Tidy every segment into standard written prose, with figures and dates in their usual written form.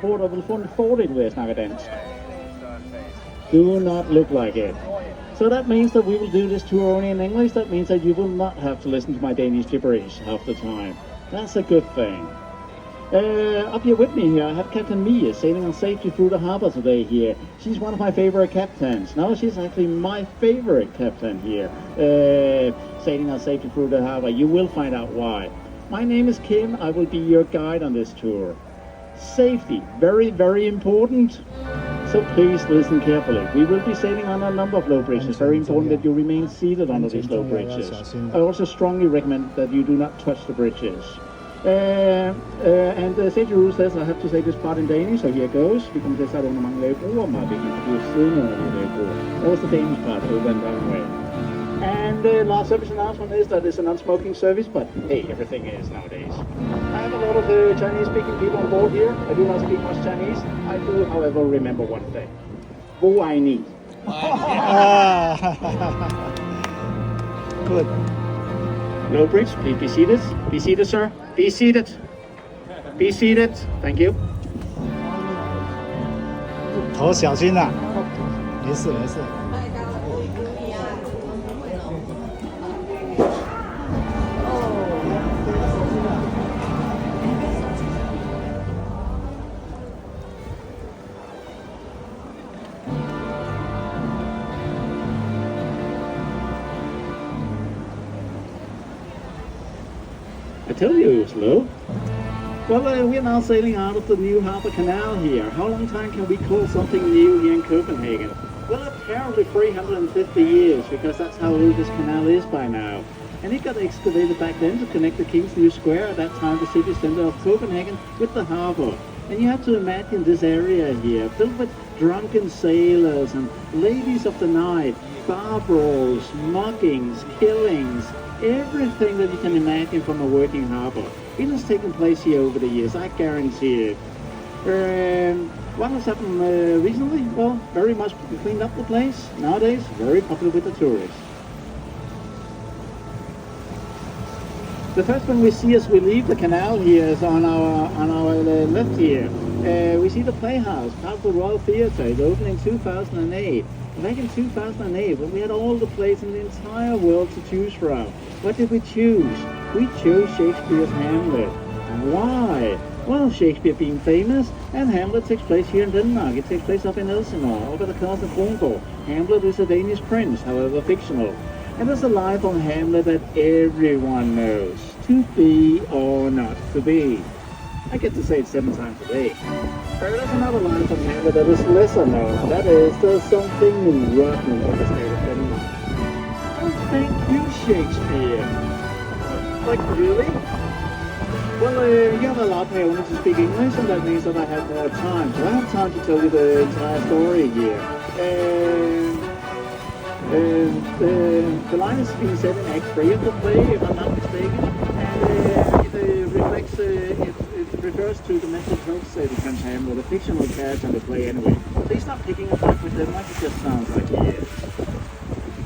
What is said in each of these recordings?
Bord og vil få en fordel ved at snakke dansk. Do not look like it. So that means that we will do this tour only in English. That means that you will not have to listen to my Danish gibberish half the time. That's a good thing. Up here with me here, I have Captain Mia sailing on safety through the harbor today here. She's one of my favorite captains. No, she's actually my favorite captain here, sailing on safety through the harbor. You will find out why. My name is Kim. I will be your guide on this tour. Safety, very, very important. So please listen carefully. We will be sailing on a number of low bridges. Very important that you remain seated under these low bridges. I also strongly recommend that you do not touch the bridges. And the safety rule says I have to say this part in Danish, so here goes. Vi kommer til at starte under mange lave broer, meget vigtigt, fordi vi er siden under de lave broer. That was the Danish part, over and that way. And the last service announcement is that it's a non-smoking service, but hey, everything is nowadays. I have a lot of Chinese-speaking people on board here. I do not speak much Chinese. I do, however, remember one thing. Wo I need. Good. Low bridge, please be seated. Be seated, sir. Be seated. Be seated. Thank you. 头小心啦，没事没事。I tell you it was low. Well, we're now sailing out of the new harbour canal here. How long time can we call something new here in Copenhagen? Well, apparently 350 years, because that's how old this canal is by now. And it got excavated back then to connect the King's New Square, at that time the city centre of Copenhagen, with the harbour. And you have to imagine this area here, filled with drunken sailors and ladies of the night, bar brawls, muggings, killings, everything that you can imagine from a working harbour. It has taken place here over the years, I guarantee it. What has happened recently? Well, very much cleaned up the place. Nowadays, very popular with the tourists. The first one we see as we leave the canal here is on our left here. We see the Playhouse, part of the Royal Theatre. It opened in 2008. Back in 2008, when we had all the plays in the entire world to choose from, what did we choose? We chose Shakespeare's Hamlet. Why? Well, Shakespeare being famous, and Hamlet takes place here in Denmark. It takes place up in Elsinore, over the coast of Kronborg. Hamlet is a Danish prince, however fictional. And there's a line from Hamlet that everyone knows. To be or not to be. I get to say it 7 times a day. There's another line from Hamlet that is lesser known. That is, there's something rotten in the state of Denmark. Oh, thank you, Shakespeare. Like, really? Well, you have allowed me only to speak English, and that means that I have more time. So I have time to tell you the entire story here. The line is being said in Act 3 of the play, if I'm not mistaken, and it reflects, it refers to the mental health state of Prince Hamlet, a fictional character in the play anyway. Please stop picking up with them like it just sounds like he is.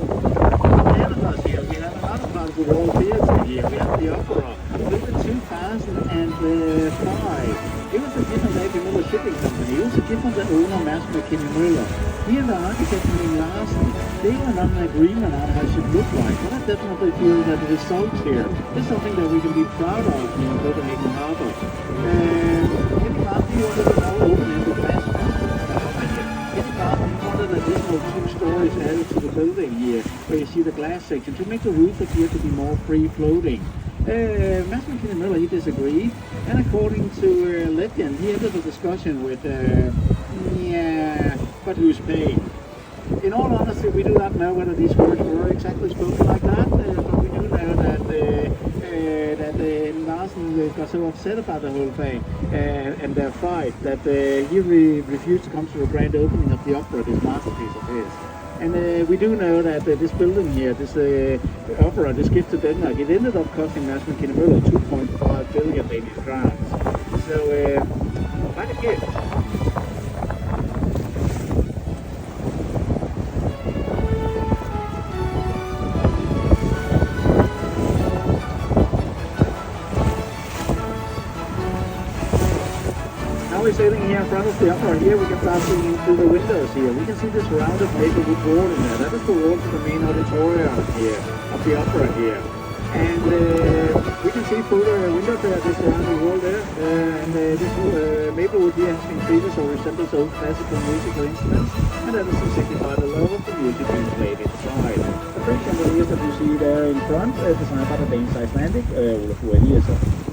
Ahead of us here, we have another part of the Royal Theatre here. We have the opera, built in 2005. It was a different A.P. Møller shipping company. It was a different owner, Master Møller. He and the architect Larsen, they were not an agreement on how it should look like. But I definitely feel that the results here is something that we can be proud of in Copenhagen Harbour. Getting out here under the now open-ended glass getting out and wanted additional 2 stories added to the building here, where you see the glass section, to make the roof appear to be more free-floating. Master Møller, he disagreed, and according to legend, he ended the discussion with, but who's paying? In all honesty, we do not know whether these words were exactly spoken like that, but we do know that Larsen got so upset about the whole thing and their fight that he refused to come to the grand opening of the opera, this masterpiece of his. And we do know that this building here, this opera, this gift to Denmark, it ended up costing Mads Møller 2.5 billion Danish crowns. So, quite a gift. in front of the opera here, we can start seeing through the windows here. We can see the surrounded maple wall in there. That is the wall to the main auditorium here, of the opera here. And we can see through the windows there, the surrounding wall there. This maple wood here has been treated so it resembles old classical musical instruments. And that is to signify the love of the music being played inside. The French chandeliers that you see there in front, designed by the Danish Icelandic, Olaf Eliasson.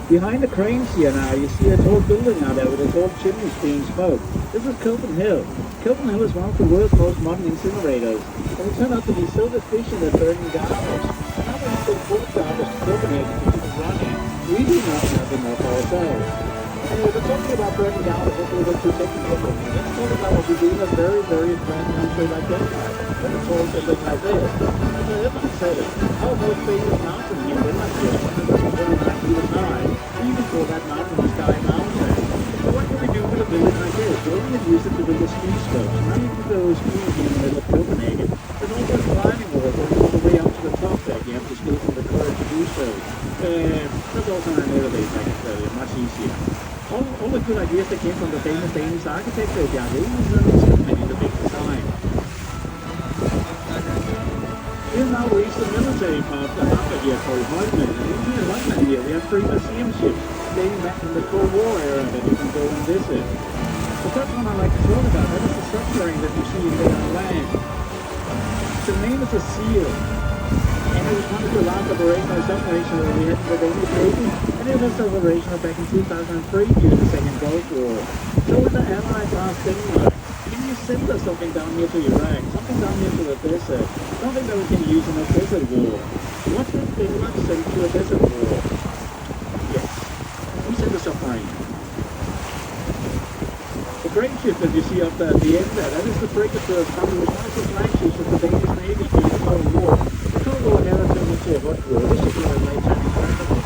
Behind the cranes here now, you see a tall building out there with a tall chimneys being smoked. This is Copenhagen. Copenhagen is one of the world's most modern incinerators, and it turned out to be so efficient at burning garbage. Now we have to import garbage to Copenhagen to keep it running. We do not have enough ourselves. Anyway, we're talking about burning garbage, hopefully we're too technical. Let's talk about what we do in a very, very advanced country like Denmark, with a tall building like this. As I ever said it, our most famous mountain here in Denmark is 129 meters high. We even call that mountain the Sky Mountain. So what can we do with a building like this? Well, we can use it to build a ski slope. Now you can go skiing here in the middle of Copenhagen. There's also a climbing wall going all the way up to the top there. You have to still have the courage to do so. There's also an elevator, I can tell you, much easier. All the good ideas that came from the famous Danish architect, Bjarke Ingels, in the big design. We have now reached the military part of the harbor here called Holmen. And in here in Holmen here, we have 3 museum ships dating back from the Cold War era that you can go and visit. The first one I'd like to talk about, that is the submarine that you see there on land. The name is a Seal. And it was one of the last operational submarines that we had in the Danish Navy. And it was operational back in 2003 during the Second Gulf War. So when the Allies asked Denmark, can you send us something down here to Iraq, something down here to the desert, something that we can use in a desert war? What did Denmark send to a desert war? Yes, we sent a submarine. The great ship that you see up there at the end there, that is the frigate that was one of the flagships of the Danish Navy during the Cold War. The Cold War era turned into a hot war. This ship was later incredible.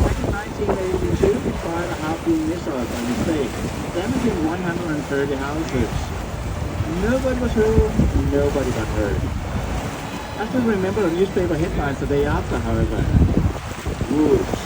Back in 1982, it fired a Harpoon missile by mistake, damaging 130 houses. Nobody was hurt, nobody got hurt. I still remember the newspaper headlines the day after, however. Whoops.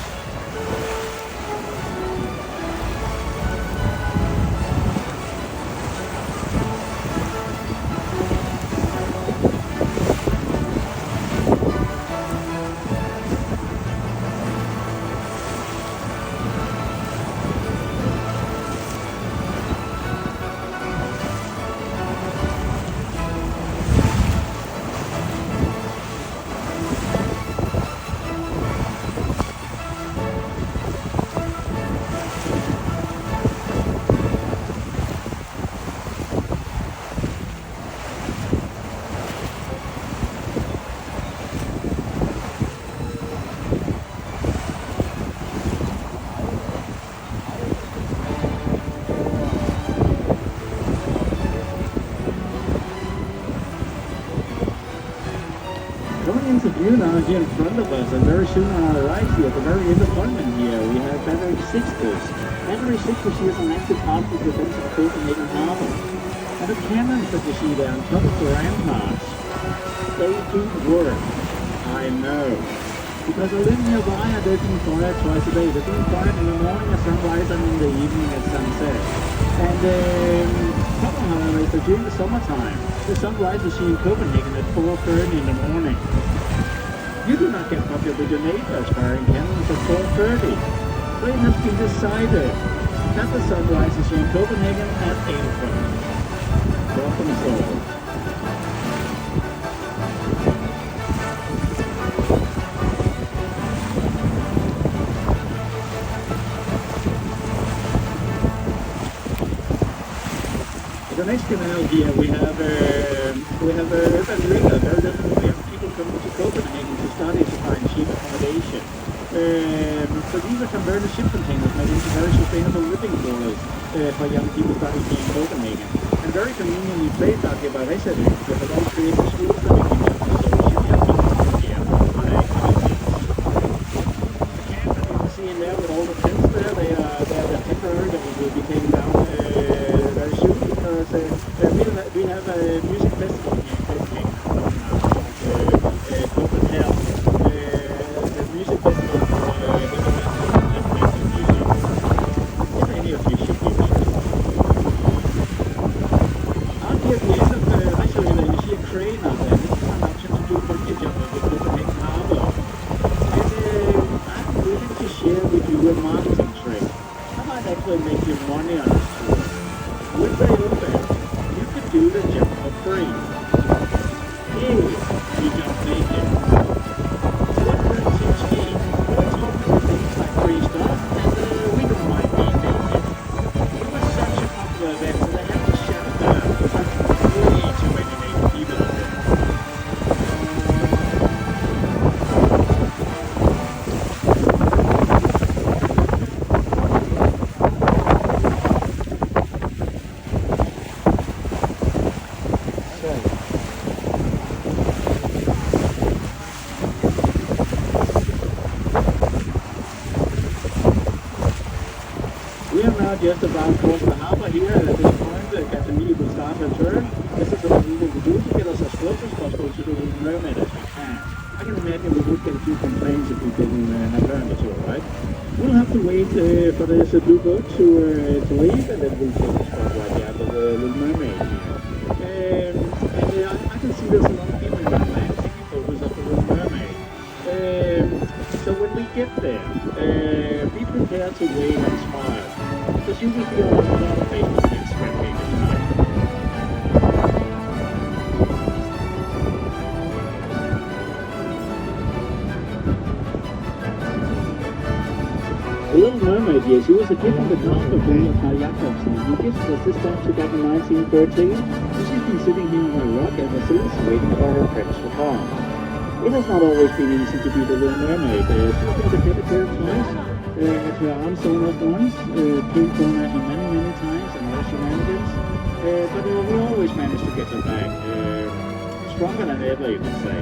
You now here in front of us, and very soon on our right here, at the very end of Holmen here, we have Battery 6's. Battery 6 is an active part of the defense of Copenhagen Harbor. And the cannons that you see there on top of the ramparts, they do work. I know. Because I live nearby, I do fire twice a day. They do fire in the morning at sunrise and in the evening at sunset. And problem, however, is that during the summertime, the sunrise is seen in Copenhagen at 4:30 in the morning. You do not get popular with your neighbors firing cannons at 4:30. So it has been decided that the sunrise is in Copenhagen at 8 o'clock. Problem solved. The next canal here we have urban river. Very definitely have people coming to Copenhagen to study to find cheap accommodation. So these are converted ship containers made into very sustainable living quarters for young people studying here in Copenhagen. And very conveniently placed out here by residents that have all created schools that we can use to so young people here on activities. The camp that you can see in there with all the tents there, they are because we have a music festival here in Copenhagen called Copenhagen. The music festival for music. If any of you should be interested. Out here at the end of I show you that you see a crane out there. This is an option to do bungee jumping with Copenhagen Harbor. And I'm willing to share with you a marketing trick. I might actually make you money on this tour. When they open, you can do the jump for free. If you don't make it. So what does that teach me? Well, it's hopefully things like free stuff, and we don't mind being naked. It was such a popular event that they had to shut it down because I think way too many naked people out there. We are now just about across the harbour here. At this point, Catamini will start her turn. This is what we will do to get us as close as possible to the Little Mermaid as we can. I can imagine we would get a few complaints if we didn't have learned it all, right? We'll have to wait for this blue boat to leave, and then we'll take the spot right there for the Little Mermaid here. I can see there's a lot of people in the land taking photos of the Little Mermaid. So when we get there, be prepared to wave and smile, because you will be on a lot of Facebook and Instagram pages tonight. The Little Mermaid, yes, she was a gift from the cast of Carl Jacobsen. He gifted us this statue back in 1913, and she's been sitting here on a rock ever since, waiting for her prince to come. It has not always been easy to be the Little Mermaid. She's been decapitated twice, had her arm sewn off once, came from her many times, and other shenanigans. But we always managed to get her back, stronger than ever, you could say.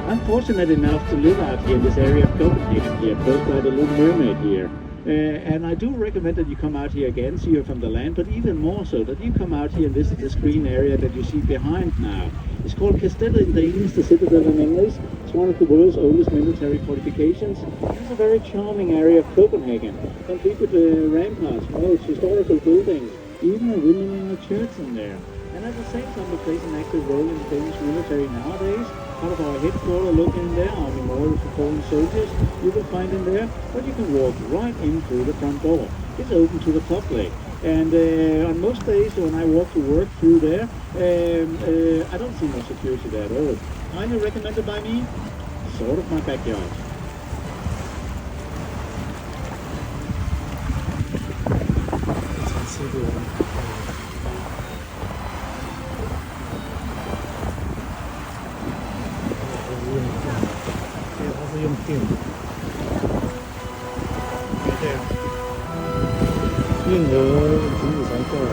I'm fortunate enough to live out here in this area of Copenhagen here, close by the Little Mermaid here. And I do recommend that you come out here again, see her from the land, but even more so that you come out here and visit this green area that you see behind now. It's called Castellet in Danish, the citadel in English. It's one of the world's oldest military fortifications. It's a very charming area of Copenhagen, complete with ramparts, walls, historical buildings, even a women church in there. And at the same time, we plays an active role in the Danish military nowadays. Part of our headquarters, look in there, our memorial for fallen soldiers, you will find in there, but you can walk right in through the front door. It's open to the public. And on most days when I walk to work through there, I don't see no security there at all. Highly recommended by me, sort of my backyard.运河停止才够了。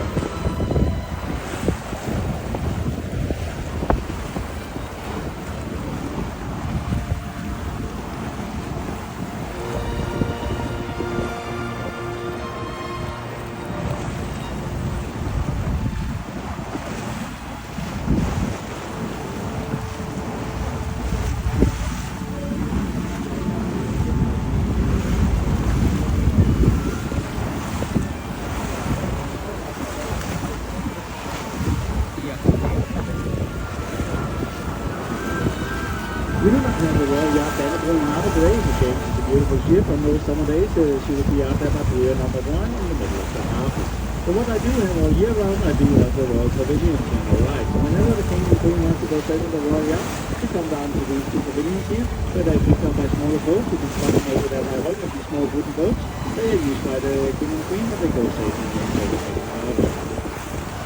We do not have the Royal Danish Playhouse today. It's a beautiful ship. On those summer days, she will be out there by pier number 1 in the middle of the harbour. So what I do have all year round, I do have the Royal Pavilion thing, alright. So whenever the King and Queen wants to go sailing the Royal Yacht, they come down to these two pavilions here, where they pick up by smaller boats. You can spot them over there by one of these small wooden boats. They are used by the King and Queen, but they go sailing in the harbour.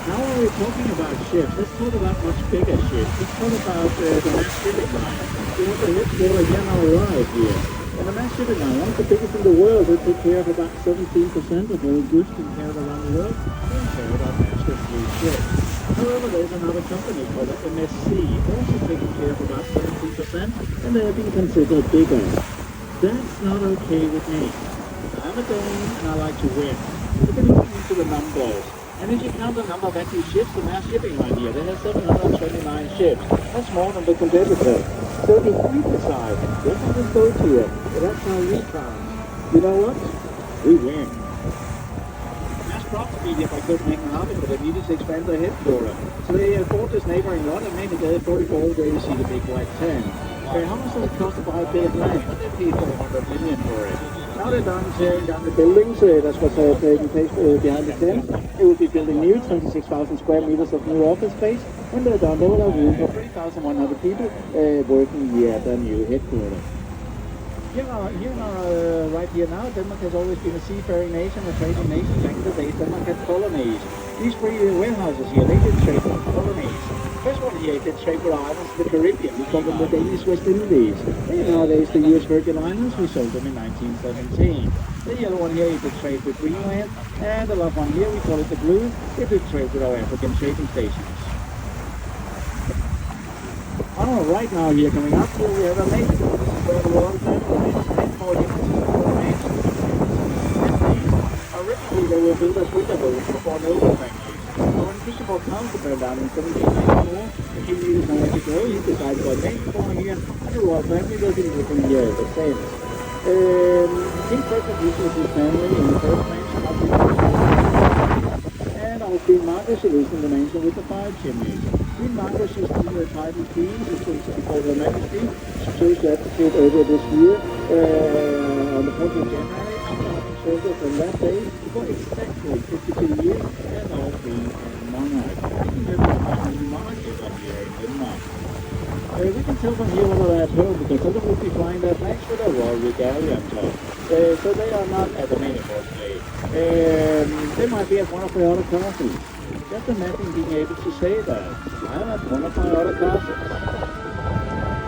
Now when we're talking about ships, let's talk about much bigger ships. Let's talk about the mass shipping line. We have the headquarters again on our right here. And the mass shipping line, one of the biggest in the world, they take care of about 17% of all goods being carried around the world. They carry about master cruise ships. However, there's another company called MSC, also taking care of about 17%, and they have been considered bigger. That's not okay with me. I'm a Dane and I like to win. Look at looking into the numbers. And if you count the number of active ships, the mass shipping line here, they have 729 ships. That's more than the competitor. So if we decide, let's have this boat here, that's how we count. You know what? We win. Mass profit here by Copenhagen Harbour, but they needed to expand their headquarters. So they bought this neighboring lot and made it there 44 where you see the big white tent. How much does it cost to buy a big land? They paid 400 million for it. Now they're done tearing down the buildings, that's what's taking place behind the tent. They will be building new 26,000 square meters of new office space. When they're done, they will have room for 3,100 people working here at their new headquarters. Right here now, Denmark has always been a seafaring nation, a trading nation. Back in the days, Denmark had colonies. These three warehouses here, they did trade with colonies. First one here did trade with islands of the Caribbean. We call them the Danish West Indies. Nowadays, the US Virgin Islands, we sold them in 1917. The yellow one here, did trade with Greenland. And the last one here, we call it the blue. It did trade with our African trading stations. Oh, right now here, coming up here, we have a lake. This is where the Royal Danish Playhouse is. Originally, they were built as winter boats before naval factories. So when Christopher Council burned down in 1794, the king needed somewhere to go. He decided to make a corner here, and the royal family was in the year the same. King Frederick lived with his family in the first mansion of the and our Queen Margaret lives in the mansion with the 5 chimneys. Queen Margaret, she's still the title queen, she's still before Her Majesty. She chose to abdicate earlier this year on the 4th of January. After from that day for exactly 52 years and all being a monarch. Monarchy up here in Denmark. We can tell from here whether they're at home because some of them will be flying their flags with a royal regalia on top. So they are not at the main course day. They might be at one of the other castles. Just imagine being able to say that. I'm at one of my other castles.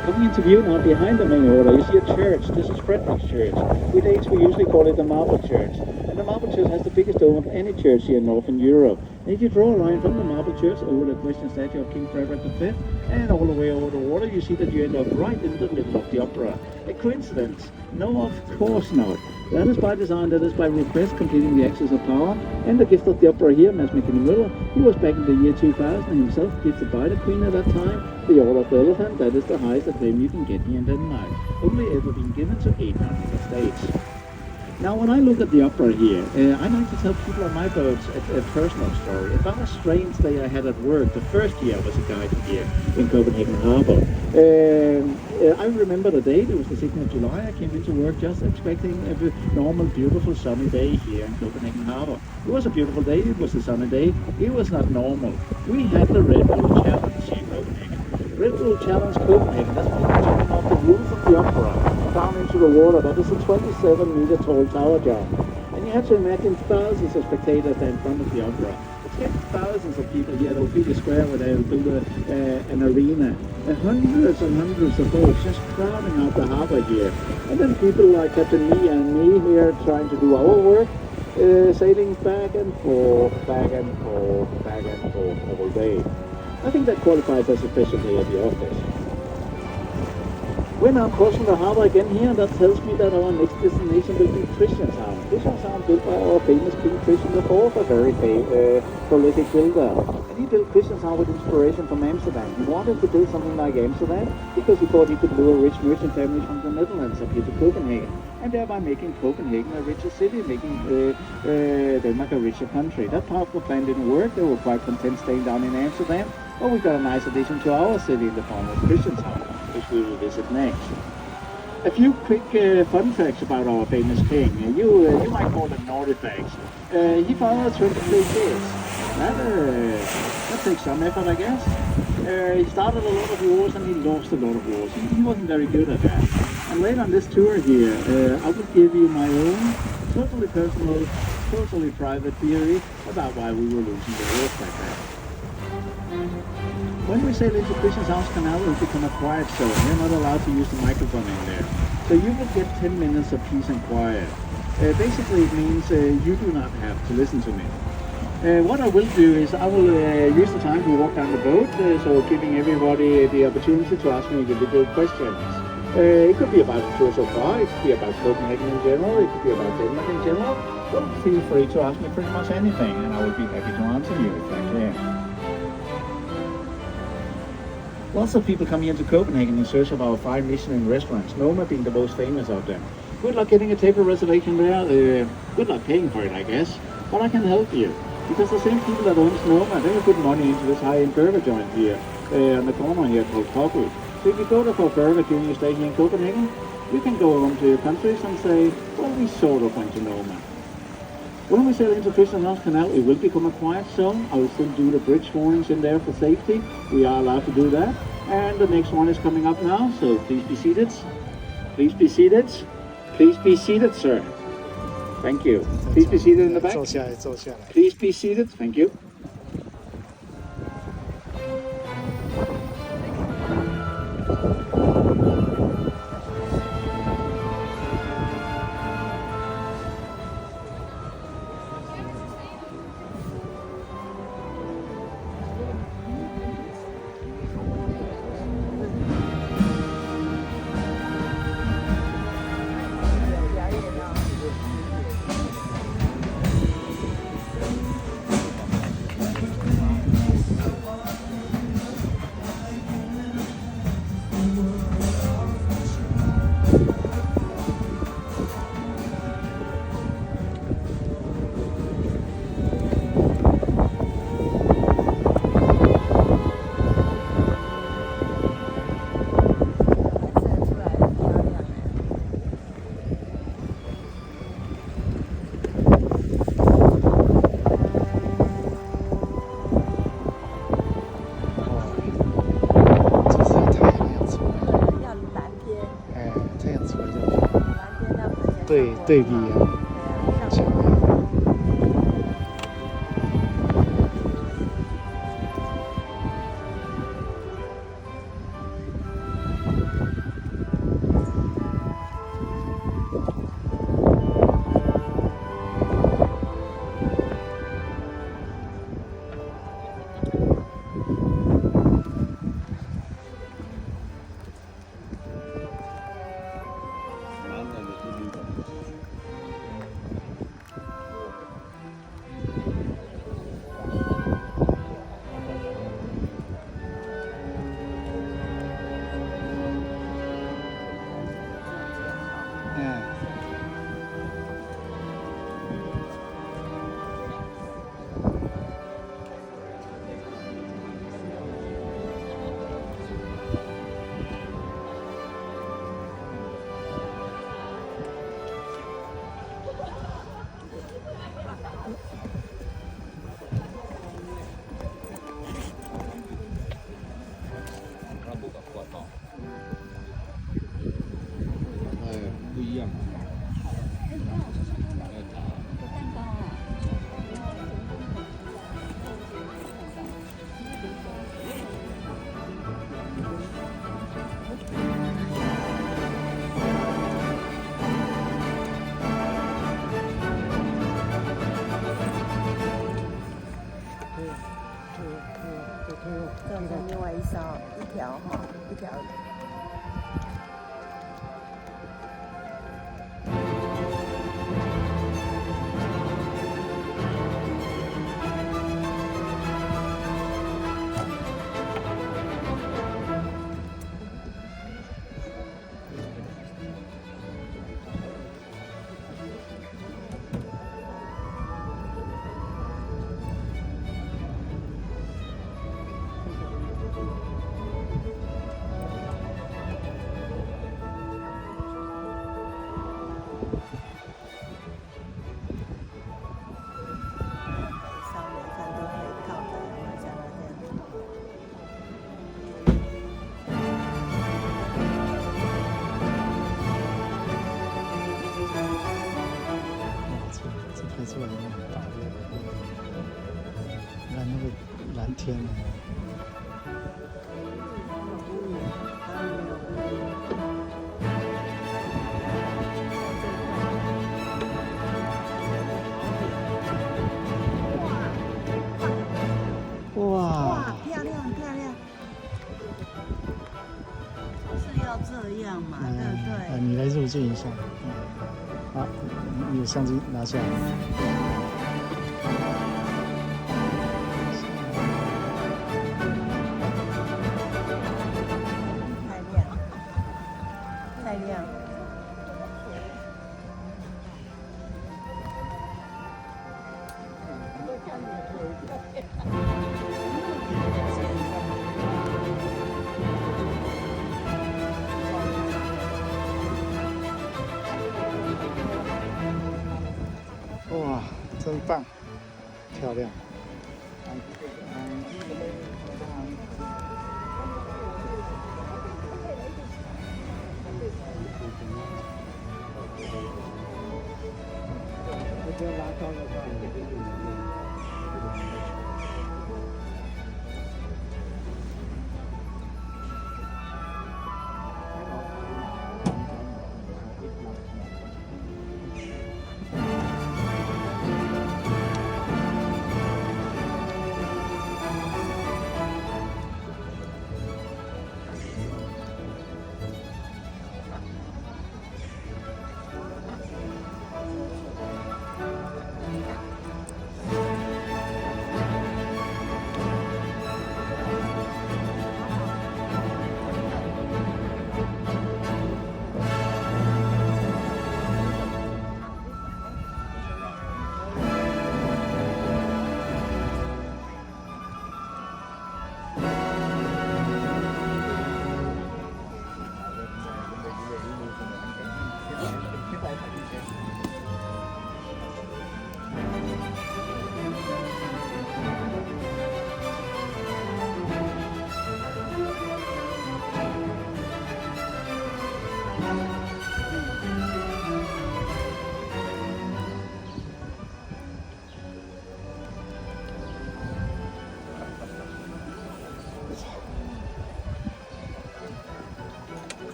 Coming into view now behind the main order, you see a church. This is Frederick's Church. We Danes, we usually call it the Marble Church. And the Marble Church has the biggest dome of any church here in Northern Europe. And if you draw a line from the Marble Church over the Christian statue of King Frederick V and all the way over the water, you see that you end up right in the middle of the opera. A coincidence? No, of course not. That is by design, that is by request, completing the axis of power. And the gift of the opera here, Mads Mikkelsen, he was back in the year 2000 himself gifted by the Queen at that time the Order of the Elephant. That is the highest acclaim you can get here in Denmark. Only ever been given to 8 member states. Now, when I look at the opera here, I like to tell people on my boats a personal story about a strange day I had at work. The first year I was a guide here in Copenhagen Harbour. I remember the date, it was the 2nd of July. I came into work just expecting a normal, beautiful, sunny day here in Copenhagen Harbour. It was a beautiful day, it was a sunny day. It was not normal. We had the Red Bull Challenge here in Copenhagen. Red Bull Challenge Copenhagen, that's people jumping off the roof of the opera down into the water. That is a 27-meter tall tower jump. And you have to imagine thousands of spectators there in front of the opera. It's thousands of people here at Ophelia Square where they will build an arena. And hundreds and hundreds of boats just crowding out the harbour here. And then people like Captain Mia and me here trying to do our work, sailing back and forth, back and forth, back and forth all day. I think that qualifies as a special day at the office. We're now crossing the harbour again here, and that tells me that our next destination will be Christianshavn. Christianshavn built by our famous King Christian IV, a very prolific builder. And he built Christianshavn with inspiration from Amsterdam. He wanted to build something like Amsterdam because he thought he could lure rich merchant families from the Netherlands up here to Copenhagen, and thereby making Copenhagen a richer city, making Denmark a richer country. That part of the plan didn't work. They were quite content staying down in Amsterdam, but we got a nice addition to our city in the form of Christianshavn, which we will visit next. A few quick fun facts about our famous king. You might call them naughty facts. He fathered 23 kids. That takes some effort, I guess. He started a lot of wars and he lost a lot of wars. He wasn't very good at that. And later on this tour here, I will give you my own totally personal, totally private theory about why we were losing the wars like that. When we sail into Christianshavn's Canal, it will become a quiet zone. We're not allowed to use the microphone in there. So you will get 10 minutes of peace and quiet. Basically it means you do not have to listen to me. What I will do is I will use the time to walk down the boat, so giving everybody the opportunity to ask me individual questions. It could be about the tour so far, it could be about Copenhagen in general, it could be about Denmark in general. Well, feel free to ask me pretty much anything, and I would be happy to answer you if I can. Lots of people come here to Copenhagen in search of our 5 Michelin restaurants, Noma being the most famous of them. Good luck getting a table reservation there. Good luck paying for it, I guess. But I can help you. Because the same people that owns Noma, they have put money into this high-end burger joint here, on the corner here called Coburg. So if you go there for a burger during your stay here in Copenhagen, you can go home to your countries and say, well, we sort of went to Noma. When we sail into Christianshavn Canal, it will become a quiet zone. I will still do the bridge warnings in there for safety. We are allowed to do that. And the next one is coming up now, so please be seated. Please be seated. Please be seated, sir. Thank you. Please be seated in the back. 坐下来，坐下来。 Please be seated. Thank you.对比啊，像另外一条哈，一条。拍出来那很大的，那个蓝天呢？哇，漂亮漂亮，是要这样。样嘛，对不对？你来入境一下。好，你的相机拿下来。太亮。哇，真棒，漂亮。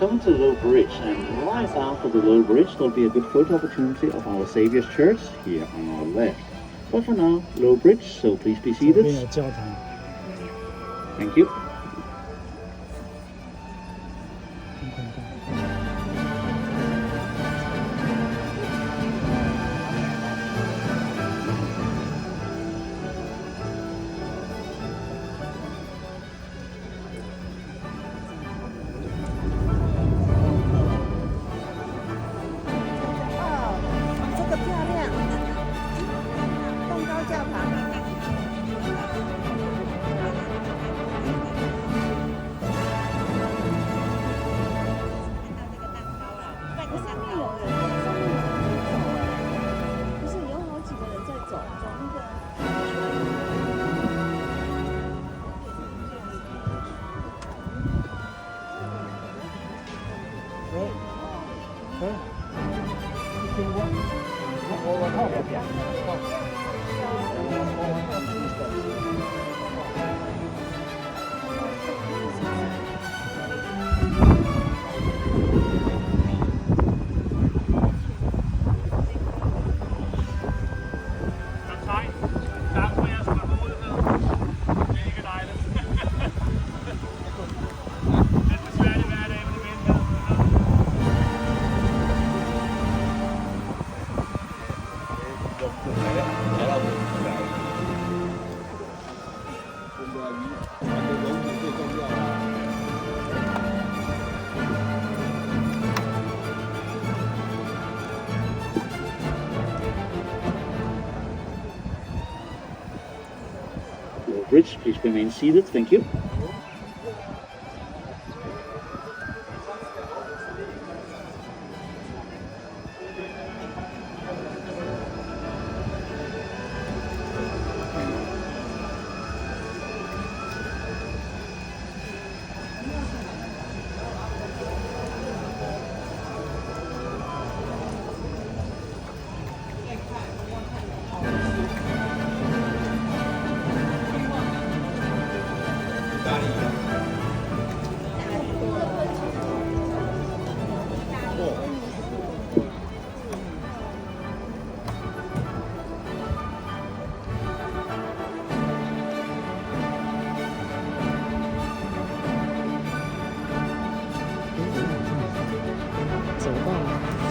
Come to the low bridge, and right after the low bridge there'll be a good photo opportunity of our Saviour's Church here on our left. But for now, low bridge, so please be 这边 seated. 有教堂。 Thank you. Bridge, please remain seated. Thank you.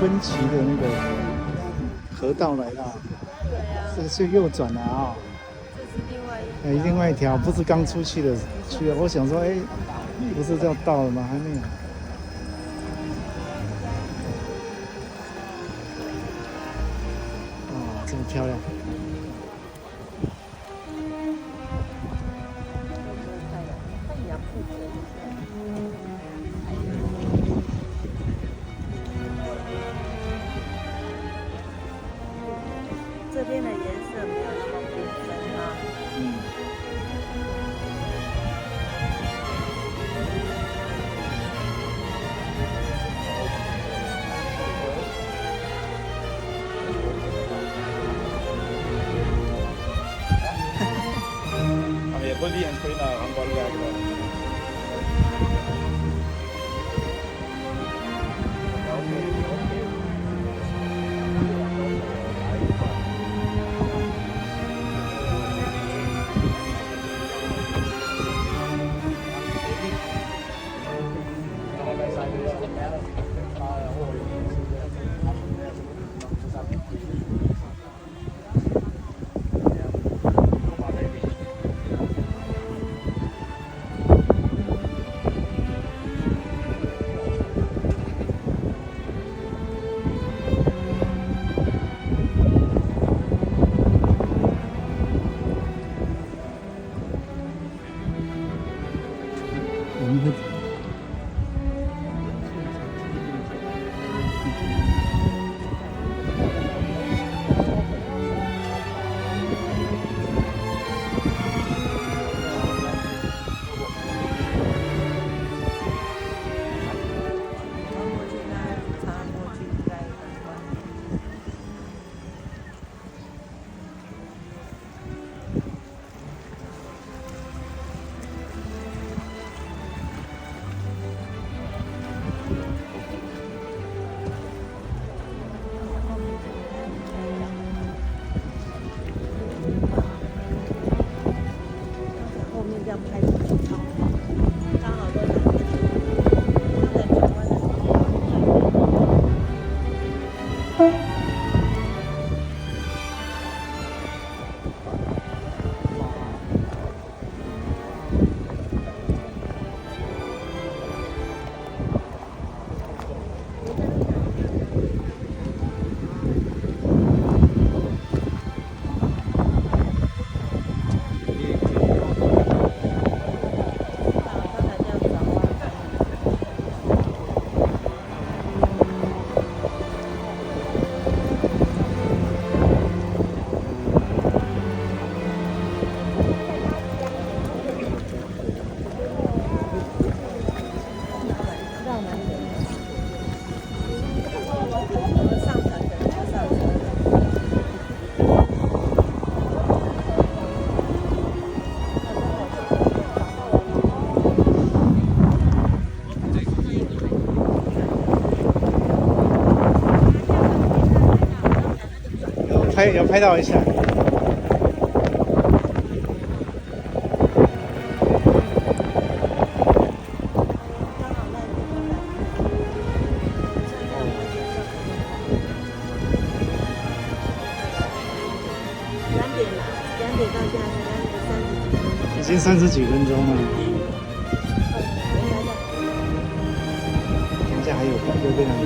分歧的那个河道来了，这是右转了啊。这是另外一条，不是刚出去的去了。我想说，不是要到了吗？还没有。哇，这么漂亮！这边的颜色没有那么缤纷啊。Jeg kunne lide, at han skulle ind og ramme boldværket.有拍到一下。已经30几分钟了。人家还有非常有。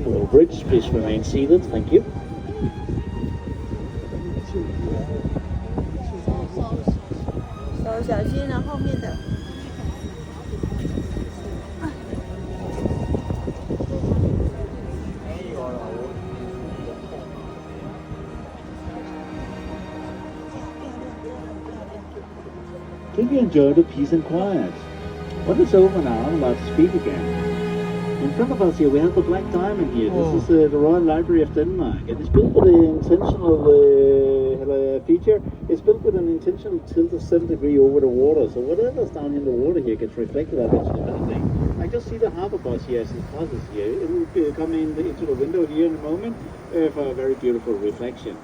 Below bridge, please remain seated. Thank you. 手小心了，后面的。Can you enjoy the peace and quiet? When it's over now, I'm allowed to speak again. In front of us here we have the Black Diamond here. This is the Royal Library of Denmark. And it's built with the intention of feature. It's built with an intentional tilt of 7 degrees over the water, so whatever's down in the water here gets reflected up into the building. I just see the harbour bus here as it passes here. It will come into the window here in a moment for a very beautiful reflection.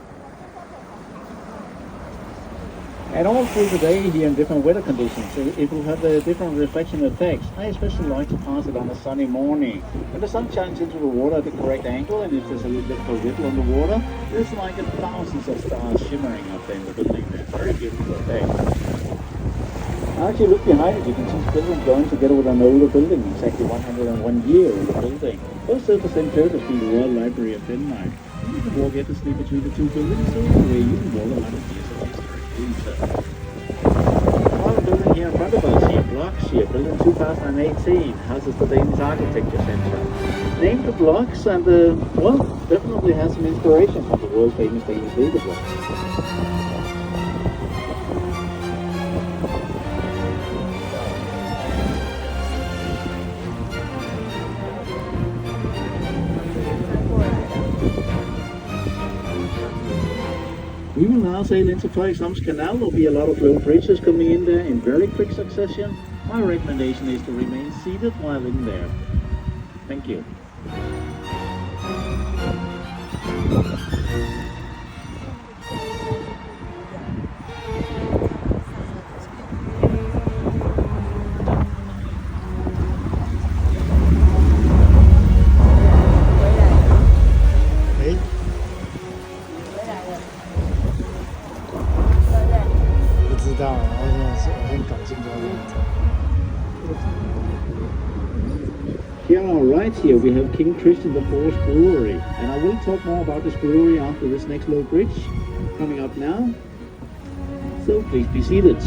And all through the day here in different weather conditions, it will have different reflection effects. I especially like to pass it on a sunny morning. When the sun shines into the water at the correct angle, and if there's a little bit of a ripple on the water, it's like thousands of stars shimmering up there in the building there. Very beautiful effect. Now if you look behind it, you can see children going together with an older building, exactly 101 year old building. Both serve the same purpose, being the Royal Library of Denmark. You can walk endlessly between the two buildings, so anyway, you can walk 100 years of history. Another building here in front of us here, Blocks here, building 2018, houses the Danish Architecture Center. Named the Blocks and, well, definitely has some inspiration from the world famous Danish Lego blocks. We will now sail into Kongens Canal. There will be a lot of low bridges coming in there in very quick succession. My recommendation is to remain seated while in there. Thank you. Here on our right here we have King Christian IV's brewery, and I will talk more about this brewery after this next low bridge coming up now. So please be seated.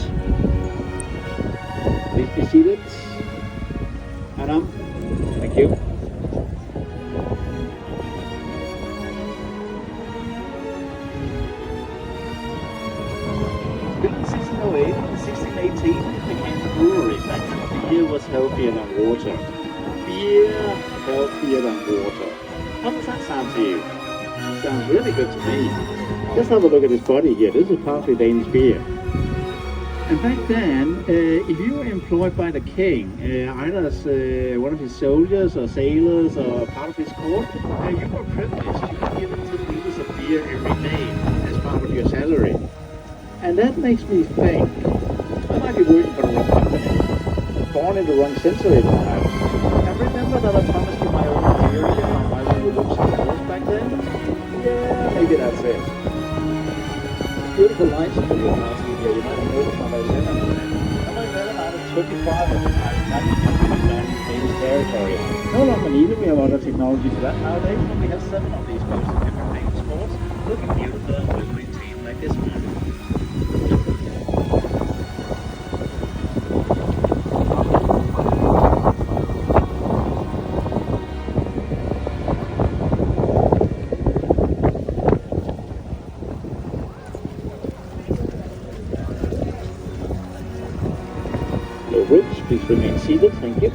Please be seated. Adam, thank you. Built in 1608 and 1618 it became a brewery. Back then beer was healthier than water. Beer healthier than water. How does that sound to you? Sounds really good to me. Let's have a look at this body here. This is partly Danish beer. And back then, if you were employed by the king, either as one of his soldiers or sailors or part of his court, you were privileged. You could give him 2 liters of beer every day as part of your salary. And that makes me think, I might be working for the wrong company. Born in the wrong century perhaps. And remember that I promised you my own theory on why we would look so close back then? Yeah, maybe that's it. Beautiful lights in the house here. You might have noticed on my 11 on my 11 out of 25 at the time, that was Danish territory. No longer needed, we have other technology for that nowadays, but we have 7 of these boats in different named sports, looking beautiful and well maintained like this one. Please remain seated, thank you.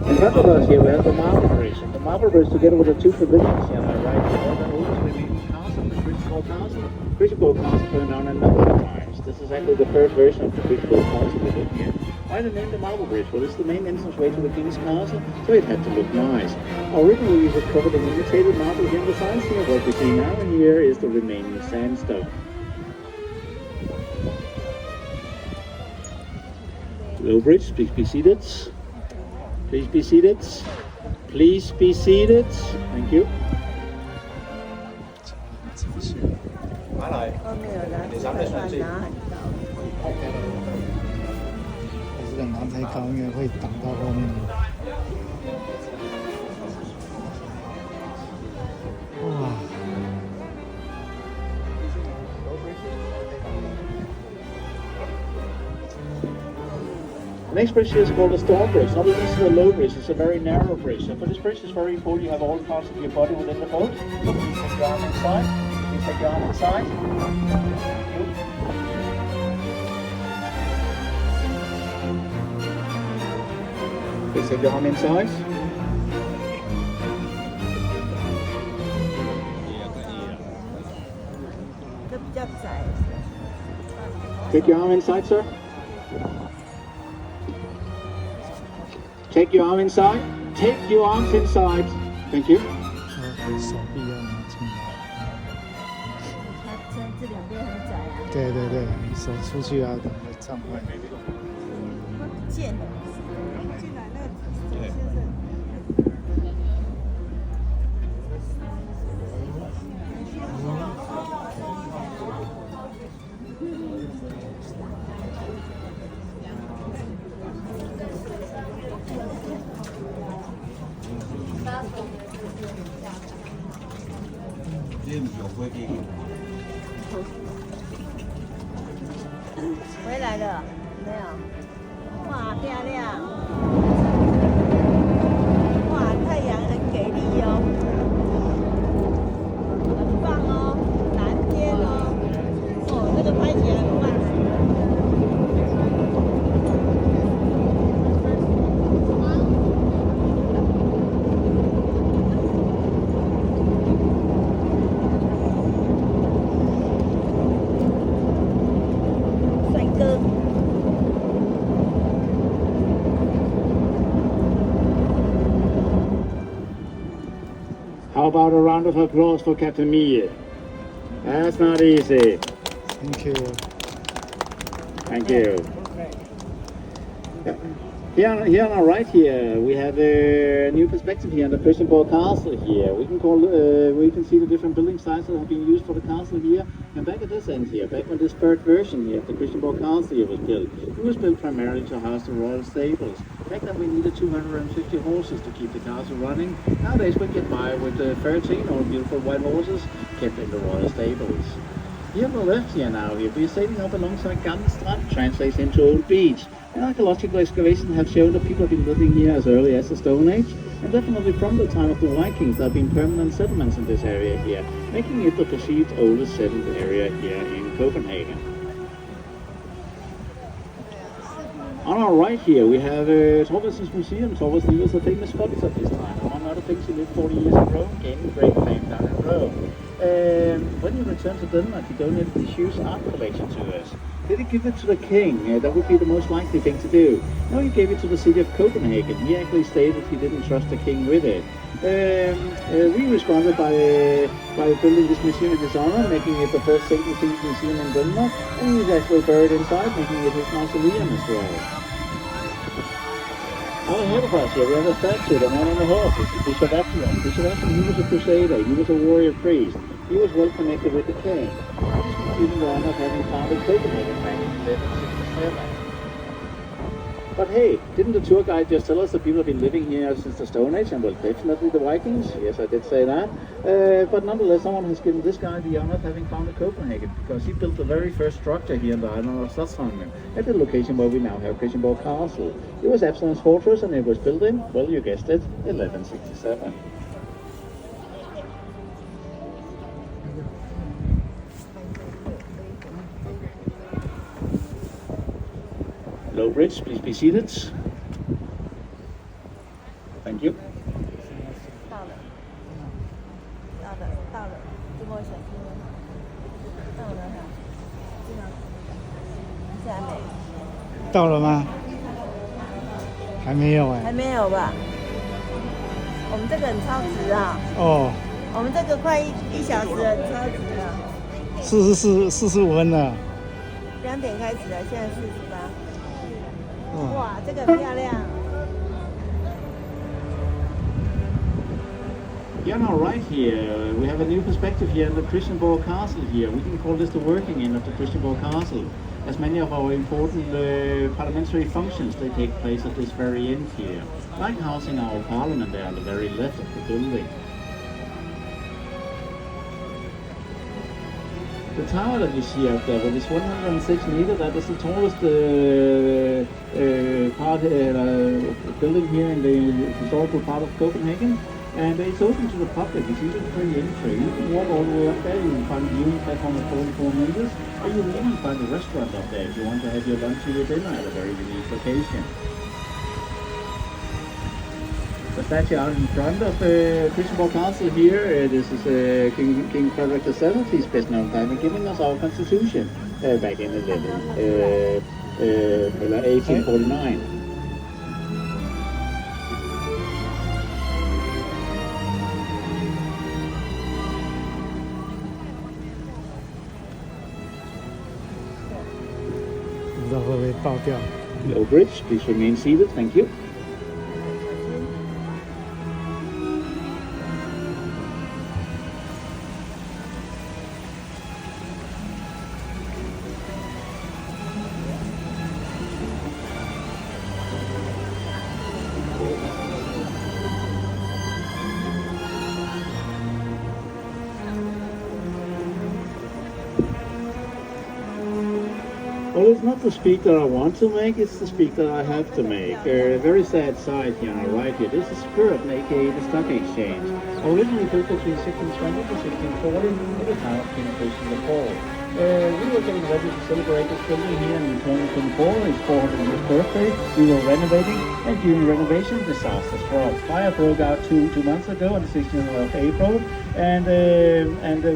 In front of us here we have the Marble Bridge, and the Marble Bridge together with the 2 pavilions here on my right here, the oldest remaining castle, the Bridgeport Castle. Bridgeport Castle burned down a number of times. This is actually the first version of the Bridgeport Castle we live here. Why the name the Marble Bridge? Well, it's the main entrance way to the King's Castle, so it had to look nice. Originally it was covered in imitated marble here on the sides here. What we see now here is the remaining sandstone. Low bridge, please be seated. Please be seated. Please be seated. Thank you. 后面有拿纸板拿很高。这个拿太高，应该会挡到后面。哇！ The next bridge here is called the Storm Bridge. Not only is it a low bridge, it's a very narrow bridge. So for this bridge, it's very important you have all parts of your body within the boat. So please take your arm inside. Please take your arm inside. Please take your arm inside. Take your arm inside, sir. Take your arm inside. Take your arms inside. Thank you. 手臂要拿进来。它这两边很窄啊。对对对，你手出去啊，等会撞坏。剑。进来那个先生。回来了，没有？哇，漂亮！哇，太阳很给力哦，很棒哦，蓝天哦，哦，这个拍起来很棒。How about a round of applause for Captain Mie? That's not easy. Thank you. Thank you. Here on our right here, we have a new perspective here on the Christiansborg Castle here. We can see the different building sites that have been used for the castle here. And back at this end here, back when this third version here of the Christiansborg Castle here was built, it was built primarily to house the royal stables. Back then we needed 250 horses to keep the castle running. Nowadays we get by with 13 or beautiful white horses kept in the royal stables. Here on the left here now, we're sailing up alongside Gamle Strand, translates into Old Beach. And archaeological excavations have shown that people have been living here as early as the Stone Age, and definitely from the time of the Vikings there have been permanent settlements in this area here, making it the perceived oldest settled area here in Copenhagen. On our right here we have Thorvaldsen's Museum. Thorvaldsen was a famous sculptor at this time. Among other things, he lived 40 years in Rome, gaining great fame down in Rome. When he returned to Denmark, he donated his huge art collection to us. Did he give it to the king? That would be the most likely thing to do. No, he gave it to the city of Copenhagen. He actually stated he didn't trust the king with it. We responded by building this museum in his honor, making it the first single-piece museum in Denmark, and he's actually buried inside, making it his mausoleum as well. Out ahead of us here, we have a statue, the man on the horse. It's Bishop Absalon. Bishop Absalon, he was a crusader, he was a warrior priest. He was well connected with the king. Even the honor of having founded Copenhagen back in 1167. But hey, didn't the tour guide just tell us that people have been living here since the Stone Age, and well, definitely the Vikings? Yes, I did say that. But nonetheless, someone has given this guy the honor of having founded Copenhagen, because he built the very first structure here in the island of Stadsholmen, at the location where we now have Christiansborg Castle. It was Absalon's fortress, and it was built in, well, you guessed it, 1167. Low bridge, please be seated. Thank you. 到了，这么小心吗？到了哈，是吗？是还没？到了吗？还没有哎。还没有吧？我们这个很超值啊！哦。我们这个快一小时很超值了。45分了。2点开始了，现在48。哇，这个很漂亮。Yeah, now right here, we have a new perspective here in the Christiansborg Castle here. We can call this the working end of the Christiansborg Castle, as many of our important parliamentary functions, they take place at this very end here, like housing our parliament there on the very left of the building. The tower that you see out there, with its 106 meters, that is the tallest building here in the historical part of Copenhagen. And it's open to the public. It's even free entry. You can walk all the way up there. You can find a viewing platform of 44 meters. Or you can even find a restaurant up there if you want to have your lunch or your dinner at a very unique location. The statue out in front of Christiansborg Castle here, this is King Frederick VII. He's best known by giving us our constitution back in 1849. Low bridge, please remain seated, thank you. Well, it's not the speak that I want to make, it's the speak that I have to make. A very sad sight here on our right here. This is Spirit, aka the Stock Exchange. Originally built between 1620 and 1640 at the time of King Christian IV. We were getting ready to celebrate this building here in 2024, its 400th birthday. We were renovating, and during renovation, disaster struck. Fire broke out two months ago on the 16th of April, and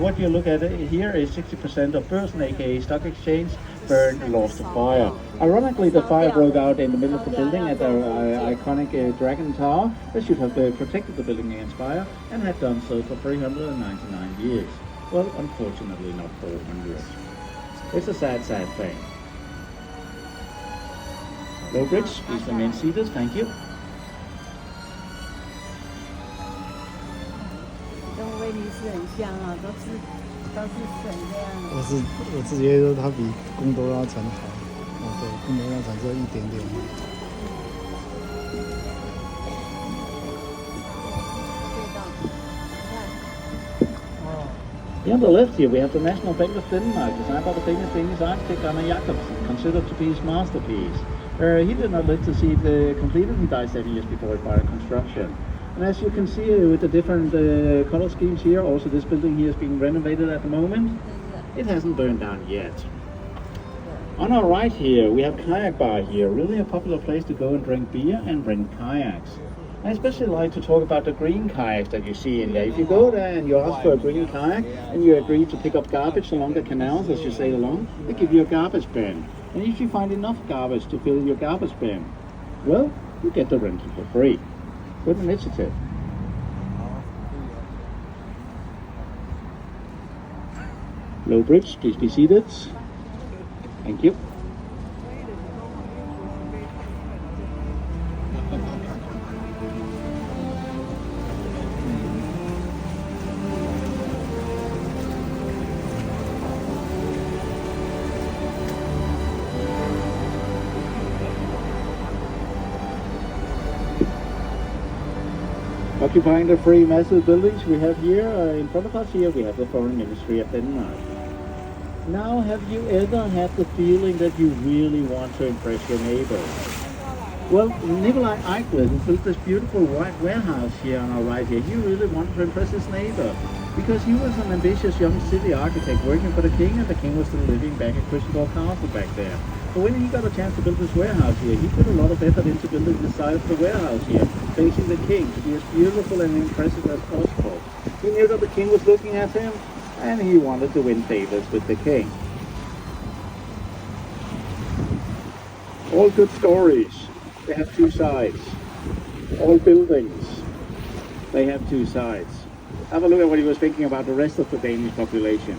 what you look at here is 60% of Børsen, aka Stock Exchange, burned and lost to fire. Ironically, the fire broke out in the middle of the building at the iconic Dragon Tower that should have protected the building against fire and had done so for 399 years. Well, unfortunately not 400. It's a sad, sad thing. Low bridge, please remain seated, thank you. 跟威尼斯很像啊，都是水这样。我直接说它比贡多拉船好。哦，对，贡多拉船只有一点点。Here on the left here we have the National Bank of Denmark, designed by the famous Danish architect Anna Jacobsen, considered to be his masterpiece. He did not live to see it completed. He died 7 years before it started construction. And as you can see with the different color schemes here, also this building here is being renovated at the moment. It hasn't burned down yet. On our right here, we have Kayak Bar here, really a popular place to go and drink beer and rent kayaks. I especially like to talk about the green kayaks that you see in there. If you go there and you ask for a green kayak and you agree to pick up garbage along the canals as you sail along, they give you a garbage bin. And if you find enough garbage to fill your garbage bin, well, you get the rental for free. Good initiative. Low bridge, please be seated. Thank you. Occupying the three massive buildings we have here, in front of us here, we have the Foreign Ministry of Denmark. Now, have you ever had the feeling that you really want to impress your neighbors? Well, Nikolai Eichler, who built this beautiful white warehouse here on our right here, he really wanted to impress his neighbor. Because he was an ambitious young city architect working for the king, and the king was still living back at Christiansborg Castle back there. But when he got a chance to build this warehouse here, he put a lot of effort into building the side of the warehouse here, facing the king, to be as beautiful and impressive as possible. He knew that the king was looking at him, and he wanted to win favors with the king. All good stories, they have two sides. All buildings, they have two sides. Have a look at what he was thinking about the rest of the Danish population.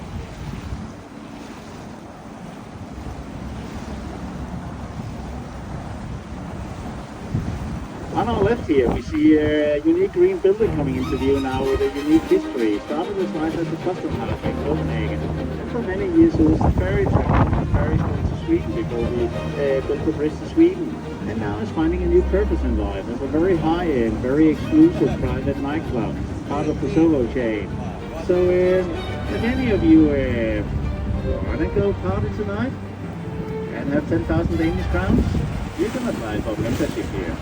On our left here, we see a unique green building coming into view now with a unique history. It started as nice as the custom house in Copenhagen, and for many years it was a ferry trip from Paris to Sweden before we built the bridge to Sweden. And now it's finding a new purpose in life as a very high-end, very exclusive private nightclub, part of the Solo chain. So if any of you Want to go party tonight? And have 10,000 Danish crowns? You can apply for membership here.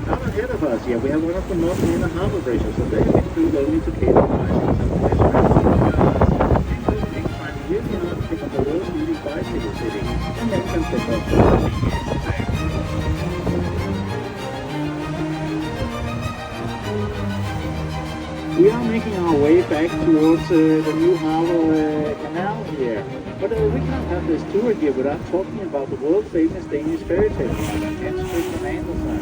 Out ahead of us here, we have one of the most inner harbor bridges, so they include only to cater license and restaurants. Including finding really hard to pick up the world's leading bicycle city, and then can pick up We are making our way back towards the new harbor canal here. But we can't have this tour here without talking about the world-famous Danish fairy tale writer, Hans Christian Andersen.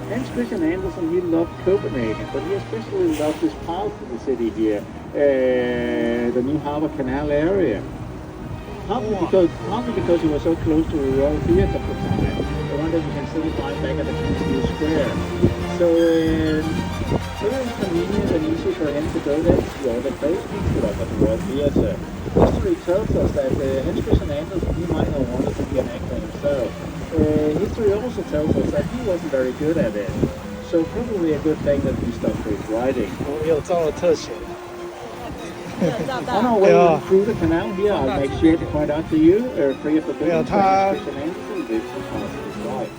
Hans Christian Andersen, he loved Copenhagen, but he especially loved this part of the city here, the new harbor canal area. Partly because he was so close to the Royal Theatre at the time, the one that you can still find back at the Canal Square. So, very convenient and easy for him to go there to see all the plays featured up at the Royal Theatre. History tells us that Hans Christian Andersen, he might have wanted to be an actor himself. History also tells us that he wasn't very good at it. So probably a good thing that he stopped his writing. On our way through the canal here, I'll make sure to point out to you, free of the buildings, Hans Christian Andersen lived for part of his life.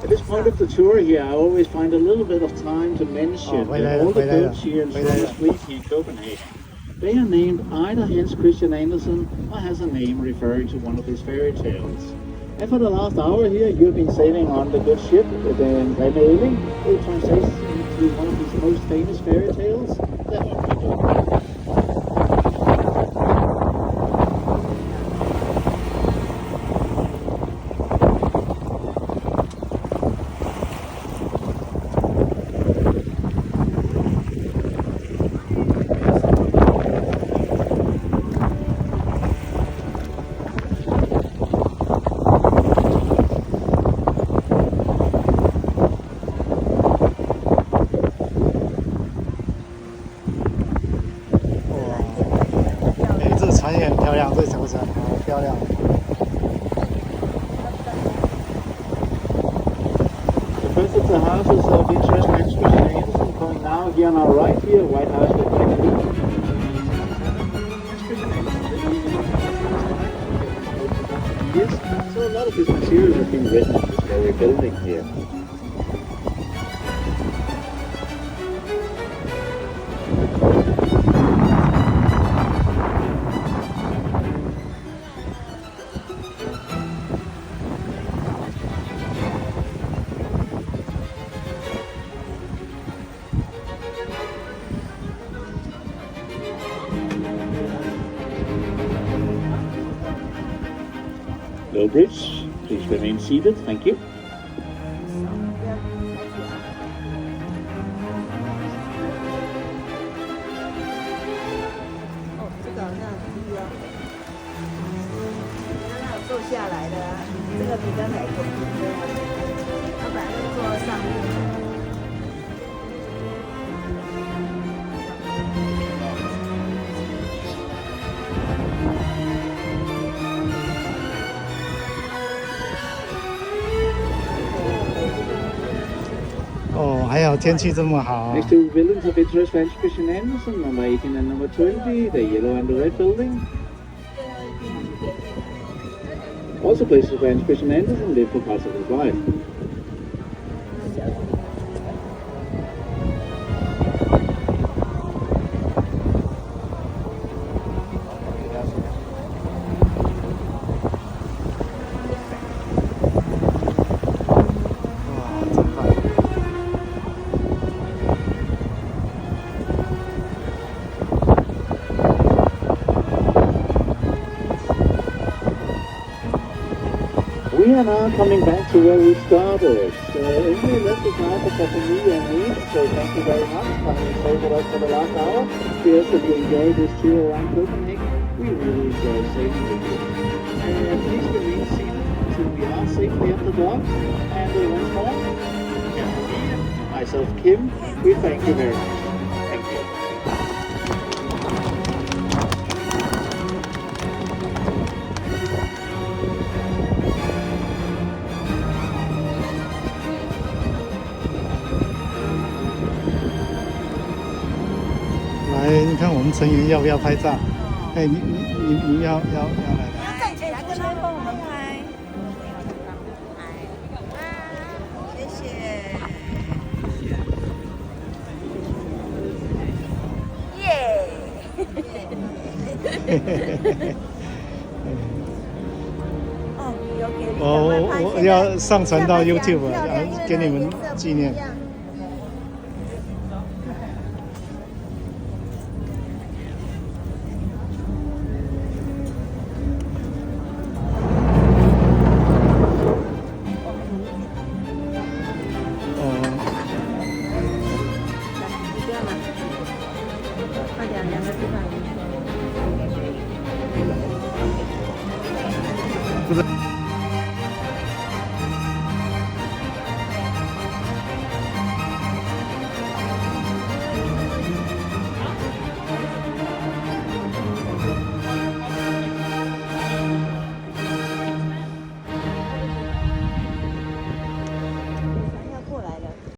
At this point of the tour here, I always find a little bit of time to mention that all the boats here in Symphony No.38 in Copenhagen, they are named either Hans Christian Andersen or has a name referring to one of his fairy tales. And for the last hour here, you've been sailing on the good ship, the Serenade, which translates into one of his most famous fairy tales, the Unbreakable. First of the houses of interest Hans Christian Andersen, coming now here on our right here, White House with White Roof. Hans Christian Andersen, yes, so a lot of his material has been written in this very building here. Low bridge, please remain seated, thank you. Next to villains of interest, Hans Christian Andersen, number 18 and number 20, the yellow and the red building. Also places where Hans Christian Andersen lived for parts of his life. We are now coming back to where we started. Anyway, left is now for Copenhagen and me, so thank you very much for coming and staying with us for the last hour. We hope that you enjoyed this tour around Copenhagen. We really enjoyed sailing with you. Please remain seated until we are safely at the dock. And once more, myself, Kim, we thank you very much. Thank you. 来，你看我们成员要不要拍照？哎，你要来。站起来跟他帮我们拍。谢谢。耶！哦，有给你。我要上传到 YouTube， 给你们纪念。不是。